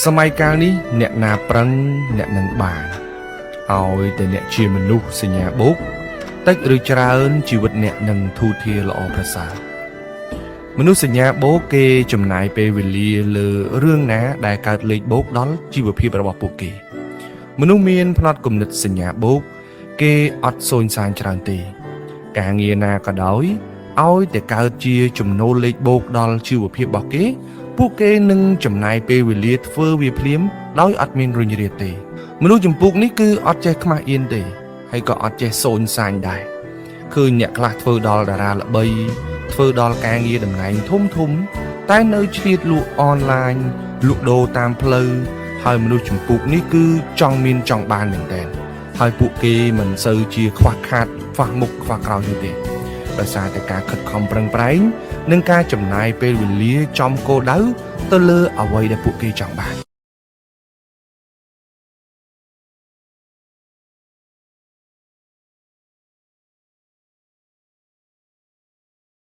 សម័យកាលនេះអ្នកណាប្រឹងអ្នកនឹងបានឲ្យតែអ្នកជាមនុស្សសញ្ញាបូកតិចឬច្រើនជីវិតអ្នកនឹងធូរធារល្អប្រសើរមនុស្សសញ្ញាបូកគេចំណាយពេលវេលាលើរឿងណាដែលកើតលេខបូកដល់ជីវភាពរបស់ពួកគេមនុស្សមានផ្នត់គំនិតសញ្ញាបូកគេអត់សូន្យសានច្រើនទេការងារណាក៏ដោយឲ្យតែកើតជាចំណូលលេខបូកដល់ជីវភាពរបស់គេពួកគេនឹងចំណាយពេលវេលាធ្វើវាភ្លាមដោយអត់មានរុញរាទេមនុស្សចម្ពោះនេះគឺអត់ចេះខ្មាស់អៀនទេហើយក៏អត់ចេះសូន្យសាញដែរឃើញអ្នកខ្លះធ្វើដល់តារាល្បីធ្វើដល់ការងារតំណែងធំតែនៅឆ្លៀតលក់អនឡាញលក់ដូរតាមផ្លូវហើយមនុស្សចម្ពោះនេះគឺចង់មានចង់បានមែនតើហើយពួកគេមិនសូវជាខ្វះខាតខ្វះមុខខ្វះក្រោយទេដោយសារតែការខិតខំប្រឹងប្រែងនិងការចំណាយពេលវេលាចំគោលដៅទៅលើអ្វីដែលពួកគេចង់បាន